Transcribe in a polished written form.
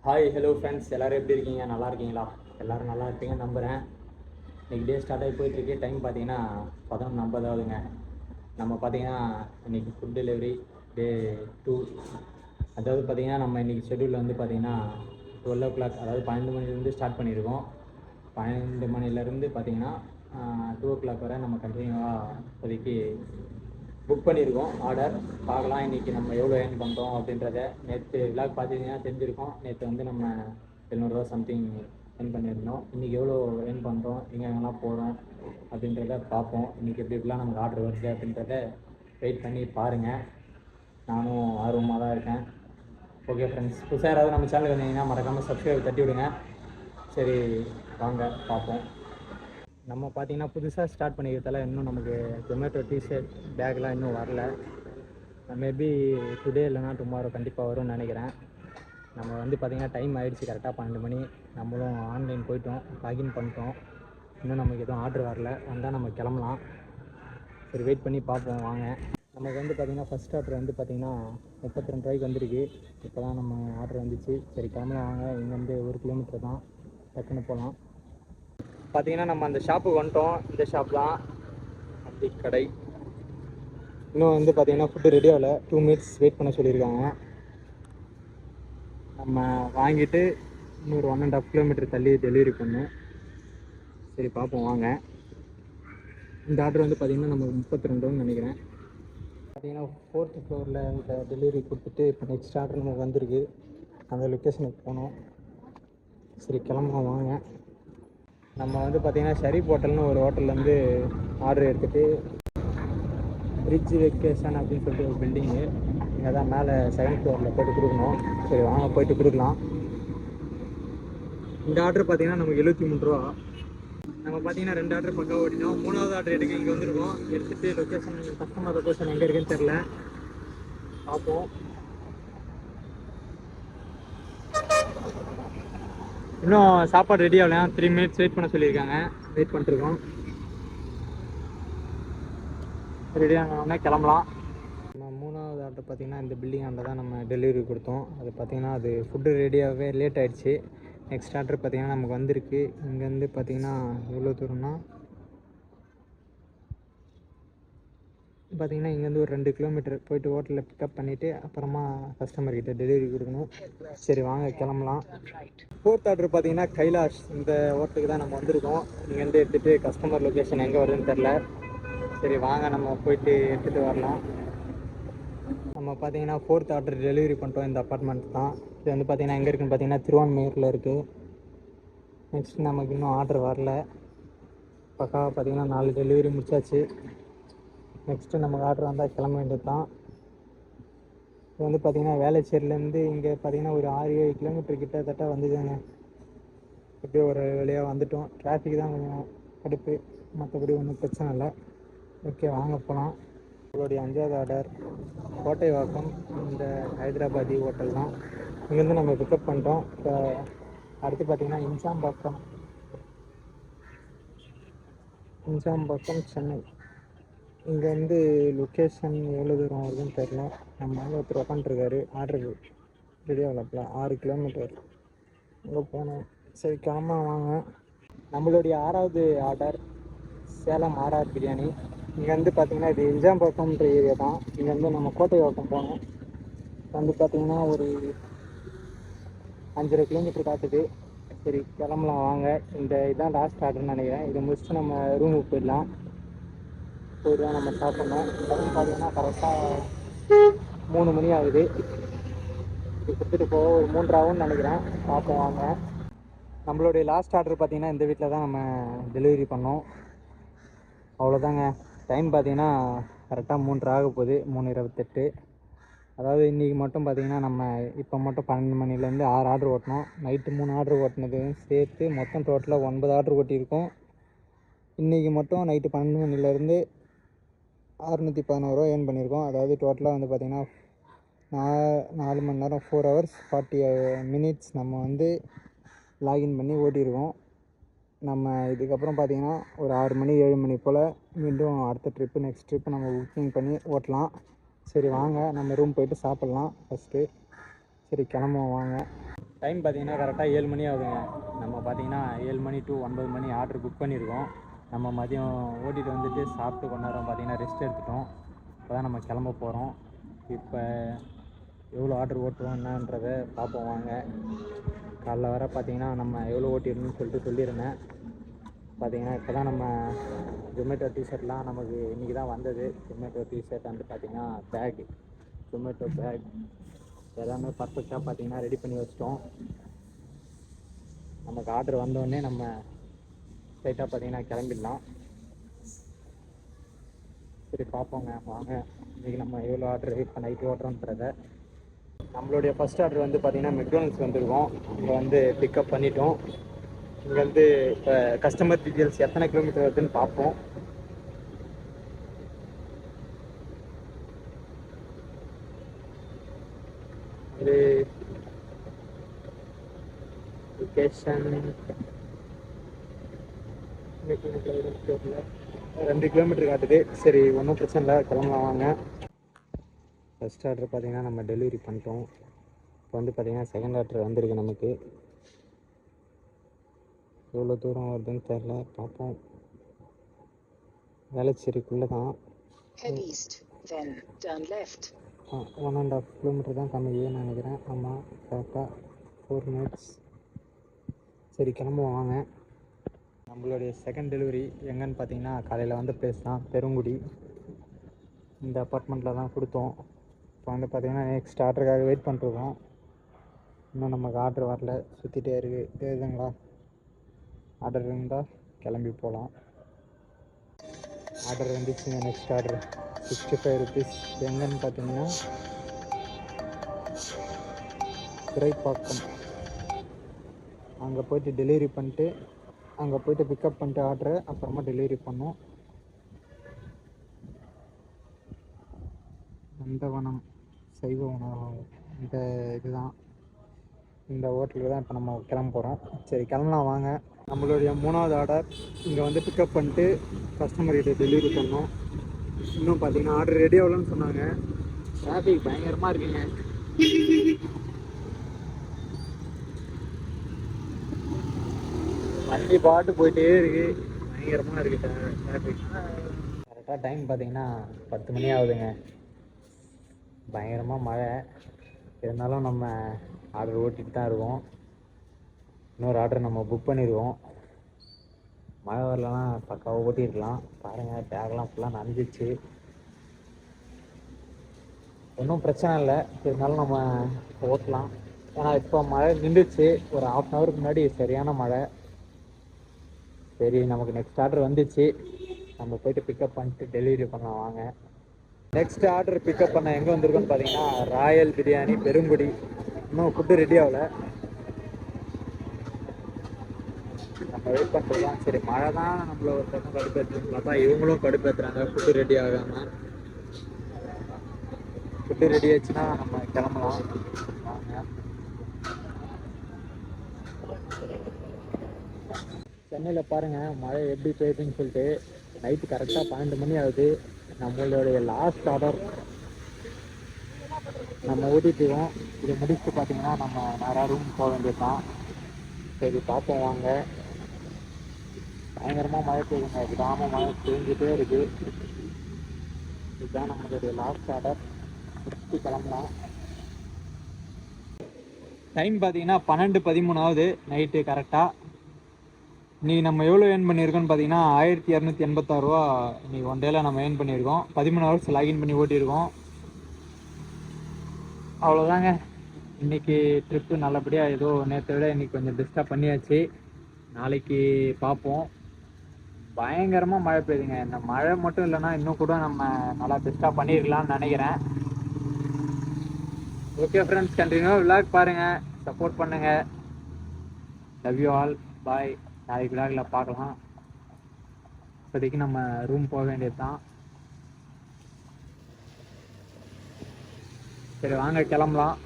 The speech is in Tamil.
ஹாய் ஹலோ ஃப்ரெண்ட்ஸ், எல்லோரும் எப்படி இருக்கீங்க? நல்லா இருக்கீங்களா? எல்லோரும் நல்லா இருப்பீங்கன்னு நம்புகிறேன். இன்றைக்கி டே ஸ்டார்ட் ஆகி போயிட்டுருக்கு. டைம் பார்த்தீங்கன்னா 11:50 ஆகுதுங்க. நம்ம பார்த்தீங்கன்னா இன்றைக்கி ஃபுட் டெலிவரி டே 2. அதாவது பார்த்தீங்கன்னா நம்ம இன்றைக்கி ஷெட்யூலில் வந்து பார்த்தீங்கன்னா 12 o'clock, அதாவது 12 மணிலேருந்து ஸ்டார்ட் பண்ணியிருக்கோம். 12 மணிலேருந்து பார்த்தீங்கன்னா 2 o'clock வரை நம்ம கண்டினியூவாக இப்போதைக்கு புக் பண்ணியிருக்கோம் ஆர்டர். பார்க்கலாம் இன்றைக்கி நம்ம எவ்வளோ ஏர்ன் பண்ணுறோம் அப்படின்றத. நேற்று விளாக் பார்த்தீங்கன்னா தெரிஞ்சிருக்கோம். நேற்று வந்து நம்ம 700 சம்திங் ஏர்ன் பண்ணியிருந்தோம். இன்றைக்கி எவ்வளோ ஏர்ன் பண்ணுறோம், எங்கெங்கெல்லாம் போகிறோம் அப்படின்றத பார்ப்போம். இன்றைக்கி எப்படி எப்படிலாம் நமக்கு ஆர்டர் வருது அப்படின்றத வெயிட் பண்ணி பாருங்கள். நானும் ஆர்வமாக தான் இருக்கேன். ஓகே ஃப்ரெண்ட்ஸ், புதுசாக யாராவது நம்ம சேனலுக்கு வந்தீங்கன்னா மறக்காமல் சப்ஸ்கிரைப் தட்டி விடுங்க. சரி, வாங்க பார்ப்போம். நம்ம பார்த்திங்கன்னா புதுசாக ஸ்டார்ட் பண்ணிக்கிறதால இன்னும் நமக்கு ஜொமேட்டோ டிஷர்ட் பேக்லாம் இன்னும் வரல. மேபி டுடே இல்லைனா டுமாரோ கண்டிப்பாக வரும்னு நினைக்கிறேன். நம்ம வந்து பார்த்திங்கன்னா டைம் ஆகிடுச்சு, கரெக்டாக 12 மணி. நம்மளும் ஆன்லைன் போயிட்டோம், லாகின் பண்ணிட்டோம். இன்னும் நமக்கு எதுவும் ஆர்டர் வரல. வந்தால் நம்ம கிளம்பலாம். சரி, வெயிட் பண்ணி பார்ப்போம் வாங்க. நமக்கு வந்து பார்த்திங்கன்னா ஃபஸ்ட் ஆர்டர் வந்து பார்த்திங்கன்னா 32 ரூபாய்க்கு வந்திருக்கு. இப்போ தான் நம்ம ஆர்டர் வந்துச்சு. சரி, கிளம்பலாம் வாங்க. இங்கேருந்து 1 கிலோமீட்டர் தான், டக்குன்னு போகலாம். பார்த்தீங்கன்னா நம்ம அந்த ஷாப்புக்கு வந்துட்டோம். இந்த ஷாப் தான் அந்த கடை. இன்னும் வந்து பார்த்தீங்கன்னா ஃபுட்டு ரெடி ஆகலை. 2 minutes வெயிட் பண்ண சொல்லியிருக்காங்க. நம்ம வாங்கிட்டு இன்னொரு 1.5 கிலோமீட்டர் தள்ளி டெலிவரி பண்ணோம். சரி, பார்ப்போம் வாங்க. இந்த ஆர்டர் வந்து பார்த்திங்கன்னா நம்ம 32 நினைக்கிறேன். பார்த்தீங்கன்னா 4th ஃப்ளோரில் இந்த டெலிவரி கொடுத்துட்டு இப்போ நெக்ஸ்ட் ஆர்டர் நமக்கு வந்திருக்கு. அந்த லொக்கேஷனுக்கு போனோம். சரி, கிளம்பலாம் வாங்க. நம்ம வந்து பார்த்திங்கன்னா ஷரீப் ஹோட்டல்னு ஒரு ஹோட்டல்லேருந்து ஆர்டர் எடுத்துகிட்டு ரிச் வெக்கேஷன் அப்படின்னு சொல்லிட்டு ஒரு பில்டிங்கு, இங்கே தான் மேலே 2nd ஃப்ளோரில் போய்ட்டு கொடுக்கணும். சரி, வாங்க போய்ட்டு கொடுக்கலாம். இந்த ஆர்டர் பார்த்திங்கன்னா நமக்கு 73 ரூபா. நம்ம பார்த்திங்கன்னா 2 ஆர்டர் பக்கம் ஓடினோம். 3வது ஆர்டர் எடுக்க இங்கே வந்துருக்கோம். எடுத்துகிட்டு லொக்கேஷன், கஸ்டமர் லொக்கேஷன் எங்கே இருக்குன்னு தெரில, பார்ப்போம். இன்னும் சாப்பாடு ரெடி ஆகலையா. 3 minutes வெயிட் பண்ண சொல்லியிருக்காங்க. வெயிட் பண்ணிட்டுருக்கோம். ரெடி ஆனோடனே கிளம்பலாம். நம்ம 3வது ஆர்டர் பார்த்திங்கன்னா இந்த பில்டிங் அங்கே தான் நம்ம டெலிவரி கொடுத்தோம். அது பார்த்திங்கன்னா அது ஃபுட்டு ரெடியாகவே லேட் ஆகிடுச்சு. நெக்ஸ்ட் ஆர்டர் பார்த்திங்கன்னா நமக்கு வந்திருக்கு. இங்கேருந்து பார்த்திங்கன்னா எவ்வளோ தூரம்னா பார்த்திங்கன்னா இங்கேருந்து ஒரு 2 கிலோமீட்டர் போய்ட்டு ஹோட்டலில் பிக்கப் பண்ணிவிட்டு அப்புறமா கஸ்டமர்கிட்ட டெலிவரி கொடுக்கணும். சரி, வாங்க கிளம்பலாம். 4th ஆர்டர் பார்த்திங்கன்னா கைலாஷ், இந்த ஹோட்டலுக்கு தான் நம்ம வந்திருக்கோம். இங்கேருந்து எடுத்துகிட்டு கஸ்டமர் லொக்கேஷன் எங்கே வருதுன்னு தெரில. சரி, வாங்க நம்ம போயிட்டு எடுத்துகிட்டு வரலாம். நம்ம பார்த்திங்கன்னா 4th ஆர்டர் டெலிவரி பண்ணிட்டோம். இந்த அப்பார்ட்மெண்ட் தான். இது வந்து பார்த்திங்கன்னா எங்கே இருக்குதுன்னு பார்த்திங்கன்னா திருவான்மையூரில் இருக்குது. நெக்ஸ்ட் நமக்கு இன்னும் ஆர்டர் வரல. பக்காவாக பார்த்திங்கன்னா 4 டெலிவரி முடிச்சாச்சு. நெக்ஸ்ட்டு நமக்கு ஆர்டர் வந்தால் கிளம்ப வேண்டியது தான். இது வந்து பார்த்திங்கன்னா வேளச்சேரியிலேருந்து இங்கே பார்த்திங்கன்னா ஒரு 6-7 கிலோமீட்டர் கிட்டத்தட்ட வந்துதுங்க. எப்படியோ ஒரு வழியாக வந்துவிட்டோம். டிராஃபிக் தான் கொஞ்சம் கடுப்பு, மற்றபடி ஒன்றும் பிரச்சனை இல்லை. ஓகே, வாங்க போகலாம். உங்களுடைய 5வது ஆர்டர் கோட்டைவாக்கம், இந்த ஹைதராபாதி ஹோட்டல் தான். இங்கேருந்து நம்ம பிக்கப் பண்ணிட்டோம். இப்போ அடுத்து பார்த்திங்கன்னா இன்சாம்பாக்கம் சென்னை. இங்கேருந்து லொக்கேஷன் எவ்வளோ தூரம் வருதுன்னு தெரில. நம்ம ஒருத்தர் உட்காந்துருக்காரு. ஆர்டர் ரெடி ஆகலப்பில் 6 கிலோமீட்டர் இங்கே போகணும். சரி, கிளம்ப வாங்க. நம்மளுடைய 6வது ஆர்டர் சேலம் ஆர்ஆர் பிரியாணி. இங்கேருந்து பார்த்திங்கன்னா இது இன்சாம்பாக்கம்ன்ற ஏரியா தான். இங்கேருந்து நம்ம கோட்டைவாக்கம் போகணும். வந்து பார்த்திங்கன்னா ஒரு 5.5 கிலோமீட்டர் காட்டுது. சரி, கிளம்பலாம் வாங்க. இதான் லாஸ்ட் ஆர்டர்னு நினைக்கிறேன். இதை முடிச்சுட்டு நம்ம ரூமுக்கு போயிடலாம். போய் தான் நம்ம சாப்பிட்ணும். டைம் பார்த்திங்கன்னா கரெக்டாக 3 மணி ஆகுது. இது கொடுத்துட்டு போக ஒரு 3 ஆகும்னு நினைக்கிறேன். பார்ப்போம் வாங்க. நம்மளுடைய லாஸ்ட் ஆர்டர் பார்த்திங்கன்னா இந்த வீட்டில் தான் நம்ம டெலிவரி பண்ணோம். அவ்வளோதாங்க. டைம் பார்த்திங்கன்னா கரெக்டாக 3 ஆக போகுது. 3:28. அதாவது இன்றைக்கி மட்டும் பார்த்திங்கன்னா நம்ம இப்போ மட்டும் 12 மணிலேருந்து 6 ஆர்டர் ஓட்டினோம். நைட்டு 3 ஆர்டர் ஓட்டினதையும் சேர்த்து மொத்தம் டோட்டலாக 9 ஆர்டர் ஓட்டியிருக்கோம். இன்றைக்கி மட்டும் நைட்டு 12 மணிலேருந்து 611 ரூபா ஏர்ன் பண்ணியிருக்கோம். அதாவது டோட்டலாக வந்து பார்த்திங்கன்னா 4 மணி நேரம் 4 hours 40 minutes நம்ம வந்து லாகின் பண்ணி ஓட்டியிருக்கோம். நம்ம இதுக்கப்புறம் பார்த்திங்கன்னா ஒரு 6 மணி 7 மணி போல் மீண்டும் அடுத்த நெக்ஸ்ட் ட்ரிப்பு நம்ம புக்கிங் பண்ணி ஓட்டலாம். சரி, வாங்க நம்ம ரூம் போய்ட்டு சாப்பிட்லாம் ஃபஸ்ட்டு. சரி கிளம்புவோம் வாங்க. டைம் பார்த்தீங்கன்னா கரெக்டாக 7 மணி ஆகுதுங்க. நம்ம பார்த்தீங்கன்னா 7 மணி டு 9 மணி ஆர்டர் புக் பண்ணியிருக்கோம். நம்ம மதியம் ஓட்டிகிட்டு வந்துட்டு சாப்பிட்டு கொஞ்ச நேரம் பார்த்தீங்கன்னா ரெஸ்ட் எடுத்துட்டோம். இப்போ தான் நம்ம கிளம்ப போகிறோம். இப்போ எவ்வளோ ஆர்டர் ஓட்டுவோம் என்னன்றதை பார்ப்போம் வாங்க. காலைல வர பார்த்தீங்கன்னா நம்ம எவ்வளோ ஓட்டிடணும்னு சொல்லிட்டு சொல்லியிருந்தேன். பார்த்தீங்கன்னா இப்போ தான் நம்ம ஜொமேட்டோ டிஷர்ட்லாம் நமக்கு இன்றைக்கி தான் வந்தது. ஜொமேட்டோ டிஷர்ட் வந்து பார்த்தீங்கன்னா பேக், ஜொமேட்டோ பேக் எல்லாமே பர்ஃபெக்டாக பார்த்தீங்கன்னா ரெடி பண்ணி வச்சிட்டோம். நமக்கு ஆர்டர் வந்தோடனே நம்ம ஸ்ட்ரைட்டாக பார்த்தீங்கன்னா கிளம்பிடலாம். சரி பார்ப்போங்க வாங்க. இன்றைக்கி நம்ம எவ்வளோ ஆர்டர் இப்போ நைட்டு ஓட்டுறோன்றதை. நம்மளுடைய ஃபஸ்ட் ஆர்டர் வந்து பார்த்திங்கன்னா மெக்டோனல்ஸ் வந்திருக்கோம். இங்கே வந்து பிக்கப் பண்ணிட்டோம். இங்கே வந்து இப்போ கஸ்டமர் டீட்டெயில்ஸ் எத்தனை கிலோமீட்டர் வருதுன்னு பார்ப்போம். இது லொக்கேஷன் 2 கிலோமீட்டர் காட்டுது. சரி ஒன்றும் பிரச்சனை இல்லை, கிளம்பலாம் வாங்க. ஃபஸ்ட் ஆர்டர் பார்த்திங்கன்னா நம்ம டெலிவரி பண்ணிட்டோம். இப்போ வந்து பார்த்திங்கன்னா செகண்ட் ஆர்டர் வந்திருக்கு நமக்கு. எவ்வளோ தூரம் வருதுன்னு தெரில, பார்ப்போம். வேளச்சேரிக்குள்ளே தான். 1.5 கிலோமீட்டர் தான் கம்மியே நினைக்கிறேன். ஆமாம் கரெக்டாக 4 மினிட்ஸ். சரி கிளம்புவோம் வாங்க. நம்மளுடைய செகண்ட் டெலிவரி எங்கன்னு பார்த்தீங்கன்னா காலையில் வந்த பிளேஸ் தான், பெருங்குடி. இந்த அப்பார்ட்மெண்ட்டில் தான் கொடுத்தோம். இப்போ வந்து பார்த்திங்கன்னா நெக்ஸ்ட் ஆர்டருக்காக வெயிட் பண்ணிருக்கோம். இன்னும் நமக்கு ஆர்டர் வரல, சுற்றிட்டே இருக்குதுங்களா. ஆர்டர் இருந்தால் கிளம்பி போகலாம். ஆர்டர் வந்துச்சுங்க. Next order 65 rupees. எங்கன்னு பார்த்தீங்கன்னா துறைப்பாக்கம். அங்கே போய்ட்டு டெலிவரி பண்ணிட்டு அங்கே போய்ட்டு பிக்கப் பண்ணிட்டு ஆர்டரை அப்புறமா டெலிவரி பண்ணோம். நந்தவனம் சைவ உணவகம் இந்த இதுதான், இந்த ஹோட்டலுக்கு தான் இப்போ நம்ம கிளம்ப போகிறோம். சரி கிளம்பலாம் வாங்க. நம்மளுடைய 3வது ஆர்டர் இங்கே வந்து பிக்கப் பண்ணிட்டு கஸ்டமர்கிட்ட டெலிவரி பண்ணோம். இன்னும் பார்த்தீங்கன்னா ஆர்டர் ரெடி ஆகலன்னு சொன்னாங்க. டிராஃபிக் பயங்கரமாக இருக்குங்க. வண்டி பாட்டு போயிட்டே இருக்கு, பயங்கரமாக இருக்குது டிராஃபிக். கரெக்டாக டைம் பார்த்தீங்கன்னா 10 மணி ஆகுதுங்க. பயங்கரமாக மழை இருந்தாலும் நம்ம ஆர்டர் ஓட்டிகிட்டு தான் இருக்கோம். இன்னொரு ஆர்டர் நம்ம புக் பண்ணிடுவோம். மழை வரலன்னா பக்காவாக ஓட்டியிருக்கலாம். பாருங்கள் பேக்லாம் ஃபுல்லாக நனைஞ்சிச்சு. ஒன்றும் பிரச்சனை இல்லை, இருந்தாலும் நம்ம ஓட்டலாம். ஏன்னா இப்போ மழை நின்றுச்சு. ஒரு 1/2 ஹவருக்கு முன்னாடி சரியான மழை. சரி நமக்கு நெக்ஸ்ட் ஆர்டர் வந்துச்சு, நம்ம போய்ட்டு பிக்கப் பண்ணிட்டு டெலிவரி பண்ணலாம் வாங்க. நெக்ஸ்ட் ஆர்டர் பிக்கப் பண்ண எங்கே வந்திருக்கோன்னு பார்த்தீங்கன்னா ராயல் பிரியாணி பெருங்குடி. இன்னும் ஃபுட்டு ரெடி ஆகலை, நம்ம வெயிட் பண்ணுறோம். சரி மழை தான் நம்மள ஒரு பக்கம் கடுப்பேற்றுங்களா தான், இவங்களும் கடுப்பேற்றுறாங்க ஃபுட்டு ரெடி ஆகாமல். ஃபுட்டு ரெடி ஆச்சுன்னா நம்ம கிளம்பலாம் வாங்க. சென்னையில் பாருங்கள் மழை எப்படி பெய்யுதுன்னு சொல்லிட்டு. நைட்டு கரெக்டாக 12 மணி ஆகுது. நம்மளுடைய லாஸ்ட் ஆர்டர் நம்ம ஓட்டிட்டுருக்கோம். இதை முடிச்சுட்டு பார்த்தீங்கன்னா நம்ம நேராக ரூம் போக வேண்டியது தான். சரி பார்ப்போம் வாங்க. பயங்கரமாக மழை பெய்யுங்க, விடாமல் மழை பெஞ்சிட்டே இருக்குது. இதுதான் நம்மளுடைய லாஸ்ட் ஆர்டர். முடிச்சுட்டு கிளம்பலாம். டைம் பார்த்தீங்கன்னா 12:13 ஆகுது நைட்டு கரெக்டாக. இன்றைக்கி நம்ம எவ்வளோ ஏர்ன் பண்ணியிருக்கோன்னு பார்த்தீங்கன்னா 1286 ரூபா இன்றைக்கி ஒன் டேயில் நம்ம ஏர்ன் பண்ணியிருக்கோம். 13 ஹவர்ஸ் லாகின் பண்ணி ஓட்டியிருக்கோம். அவ்வளோதாங்க. இன்றைக்கி ட்ரிப்பு நல்லபடியாக ஏதோ நேற்றை விட இன்றைக்கி கொஞ்சம் பெஸ்ட்டாக பண்ணியாச்சு. நாளைக்கு பார்ப்போம். பயங்கரமாக மழை பெய்யுதுங்க. இந்த மழை மட்டும் இல்லைன்னா இன்னும் கூட நம்ம நல்லா பெஸ்ட்டாக பண்ணியிருக்கலாம்னு நினைக்கிறேன். ஓகே ஃப்ரெண்ட்ஸ், கண்டினியூவாக விலாக் பாருங்கள், சப்போர்ட் பண்ணுங்கள். லவ் யூ ஆல், பாய். நாளைக்கு விலாகில் பார்க்கலாம். இப்போதைக்கு நம்ம ரூம் போக வேண்டியது தான். சரி வாங்க கிளம்பலாம்.